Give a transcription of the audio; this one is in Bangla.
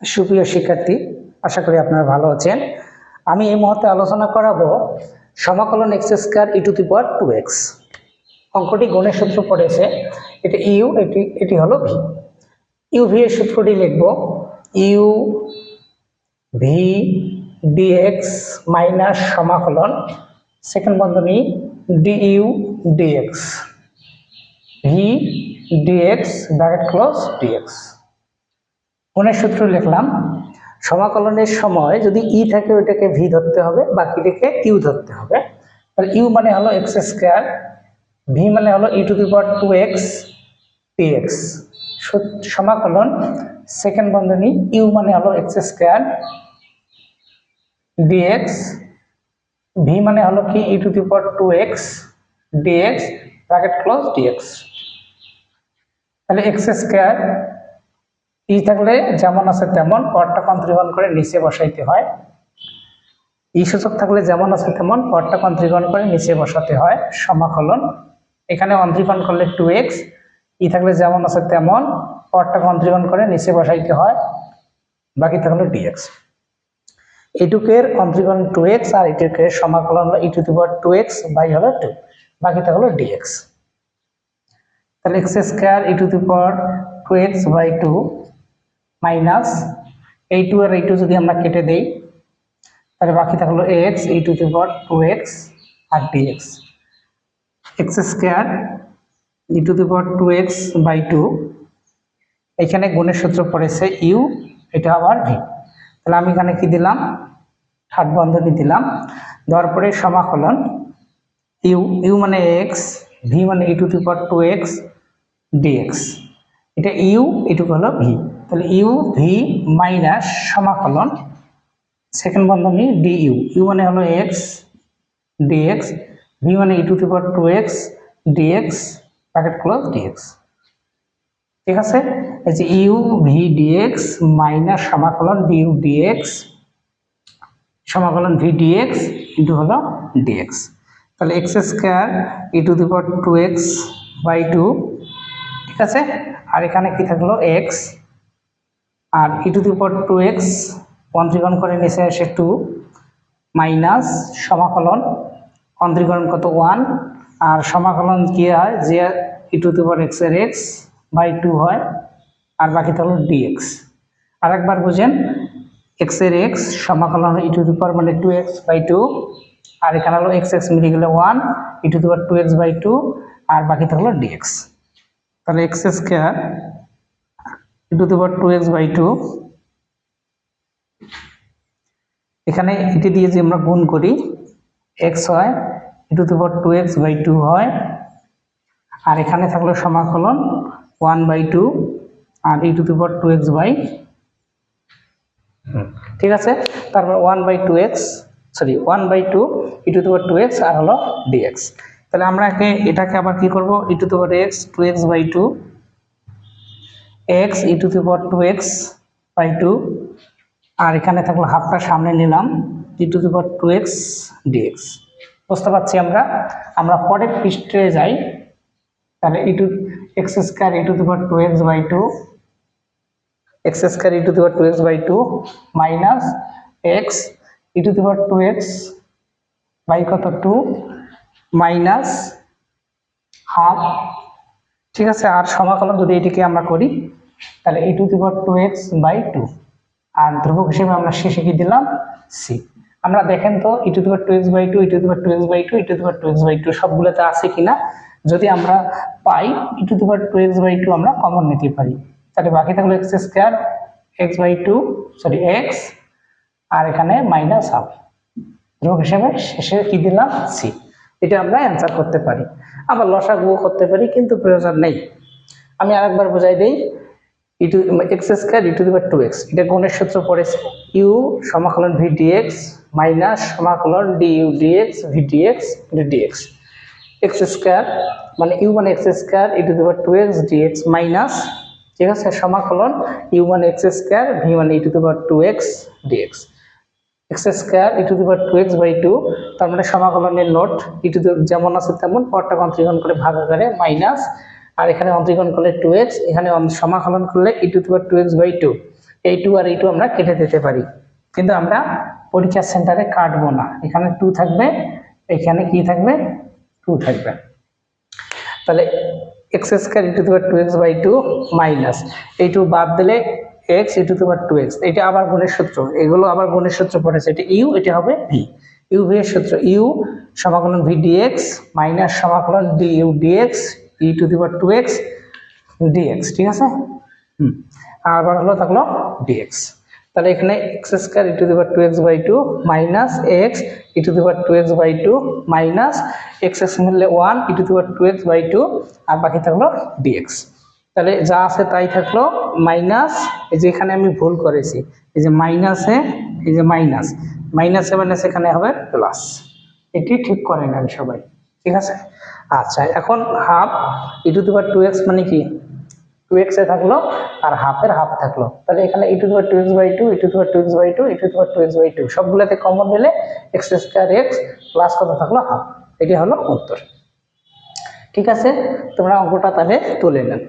সুপ্রিয় শিক্ষার্থী, আশা করি আপনারা ভালো আছেন। আমি এই মুহূর্তে আলোচনা করাবো সমাকলন x square e to the power 2x। অঙ্কটি গুণের সূত্র পড়েছে, এটি ইউ, এটি হলো ভি। ইউ ভি এর সূত্রটি লিখব ইউ ভি ডিএক্স মাইনাস সমাকলন সেকেন্ড বন্ধনী D U dx, V dx bracket close dx. গুণের সূত্র লিখলাম, সমাকলনের সময় যদি ই থাকে ওইটাকে ভি ধরতে হবে, বাকিটাকে ইউ ধরতে হবে। তাহলে ইউ মানে হলো এক্স স্কয়ার, ভি মানে হলো e to the power 2x dx. সমাকলন সেকেন্ড বন্ধনী ইউ মানে হলো এক্স স্কয়ার ডিএক্স, ভি মানে হলো কি e to the power 2x dx bracket close dx. তাহলে এক্স স্কয়ার ই থাকলে যেমন আছে তেমন পরটা কন্ত্রিগণ করে নিচে বসাইতে হয়, ই সূচক থাকলে যেমন আছে তেমন পরটা কন্ত্রিগণ করে নিচে বসাতে হয়। সমাকলন এখানে অন্তরীকরণ করলে 2x, ই থাকলে যেমন আছে তেমন পরটা কন্ত্রিগণ করে নিচে বসাইতে হয়, বাকি থাকলো dx। এইটুকের অন্তরীকরণ 2x আর এইটুকের সমাকলন হলো e to the power 2x by হলো 2, বাকি থাকলো dx। তাহলে x square e to the power 2x by 2 minus এই 2 আর এই 2 যদি আমরা কেটে দেই তাহলে বাকি থাকলো x e to the power 2x আর dx। X square e to the power 2x by 2, এখানে গুণের সূত্র পড়েছে ইউ, এটা আবার ভি। তাহলে আমি এখানে কি দিলাম, থার্ড বন্ধনী দিলাম, দেওয়ার পরে সমাকলন ইউ মানে এক্স, ভি মানে e to the power 2x dx. এটা ইউ, এটুকু হলো ভি। তাহলে ইউ ভি মাইনাস সমাকলন সেকেন্ড বন্ধনী ডি ইউ, ইউ মানে হলো এক্স ডিএক্স, ভি মানে e to the power 2x dx bracket close dx. ঠিক আছে, এই যে ইউ ভি ডিএক্স মাইনাস সমাকলন ডি ইউ ডিএক্স, সমাকলন ভি ডিএক্স ইন্টু হলো ডিএক্স। তাহলে x square e to the power 2x by 2, ঠিক আছে। আর এখানে কি থাকলো x, R e to the power 2x অন্তরীকরণ করে নিচে আসে 2 মাইনাস সমাকলন অন্তরীকরণ কত 1, আর সমাকলন কি হয় যে ই টু দি পাওয়ার x এর x বাই 2 হয়, আর বাকি থাকলো dx। আরেকবার বুঝেন, x এর x সমাকলন ই টু দি পাওয়ার মানে 2x বাই 2, আর এখানে হলো x মিলে গেলে 1 ই to the power 2x by 2, আর বাকি থাকলো dx। তাহলে x square e to the power 2x by 2, এখানে এটি দিয়ে যে আমরা গুণ করি x হয় ই to the power 2x by 2 হয়, আর এখানে থাকলো সমাকলন 1 বাই 2 আর e to the power 2x by, ঠিক আছে। তারপর 1 by 2x, sorry 1 by 2 e to the power 2x আর হলো dx। তাহলে আমরা এটাকে আবার কি করব, e to the power x 2x by 2 x e to the power 2x by 2, আর এখানে থাকলো হাফটা সামনে নিলাম ই to the power 2x dx। বুঝতে পারছি আমরা পরের পৃষ্ঠে যাই। তাহলে e to x square e to the power 2x by 2, x square e to the power 2x by 2 minus x e to the power 2x by কত 2 মাইনাস হাফ, ঠিক আছে। আর সমাকলন যদি এটিকে আমরা করি তাহলে e to the power 2x by 2, আর ধ্রুবক হিসেবে আমরা শেষে কি দিলাম সি। আমরা দেখেন তো e to the power 2x by 2 e to the power 2x by 2 e to the power 2x by 2 সবগুলোতে আছে কিনা। যদি আমরা পাই ই to the power 2x by 2 আমরা কমন নিতে পারি, তাহলে বাকি থাকলো x square x by 2, sorry x, আর এখানে মাইনাস হাফ, ধ্রুবক হিসেবে শেষে কি দিলাম সি। এটা আমরা অ্যান্সার করতে পারি, আবার লসাগু করতে পারি, কিন্তু প্রয়োজন নেই। আমি আরেকবার বোঝাই দেই, e to x square e to the power 2x, এটা গুণের সূত্র পড়েছে ইউ সমাকলন ভি ডিএক্স মাইনাস সমাকলন D U dx V dx dx. X square মানে ইউ মানে x square e to the power 2x dx minus, ঠিক আছে, সমাকলন ইউ মানে এক্স স্কয়ার ভি মানে e to the power 2x dx. X square e to the power 2x by 2, তার মানে সমাকলনের নোট ই টু দি যেমন আছে তেমন পরটা অন্তরীকরণ করে ভাগ আকারে মাইনাস, আর এখানে অন্তরীকরণ করলে 2x, এখানে সমাকলন করলে ই to the power 2x by 2, এই 2 আর এই 2 আমরা কেটে দিতে পারি, কিন্তু আমরা পরীক্ষার সেন্টারে কাটবো না। এখানে 2 থাকবে, এখানে কি থাকবে 2 থাকবে। তাহলে x square e to the power 2x by 2 minus এই 2 বাদ দিলে x e to the power 2x। এটা আবার গুণের সূত্র, এগুলো আবার গুণের সূত্র পড়েছে। এটা ইউ, এটা হবে ভি। ইউ ভি এর সূত্র ইউ সমাকলন ভি ডিএক্স মাইনাস সমাকলন D U dx e to the power 2x dx. ঠিক আছে, আবার হলো থাকলো ডিএক্স। তাহলে এখানে x square e to the power 2x by 2 minus x e to the power 2x by 2 minus x x মিললে 1 ই to the power 2x by 2 আর বাকি থাকলো ডিএক্স। তাহলে যা আছে তাই থাকলো, মাইনাস এই যে এখানে আমি ভুল করেছি, এই যে মাইনাসে এই যে মাইনাস মাইনাসে মাইনাস এখানে হবে প্লাস, এটি ঠিক করে নেন সবাই। ঠিক আছে, আচ্ছা এখন half E to the power 2x মানে কি 2x এ থাকলো আর হাফের হাফ থাকলো। তাহলে এখানে e to the power 2x by 2 e to the power 2x by 2 e to the power 2x by 2 সবগুলোতে কমন নিলে এক্স স্কয়ার এক্স প্লাস কত থাকলো হাফ। এটি হলো উত্তর। ঠিক আছে, তোমরা অঙ্কটা তাহলে তুলে নেন।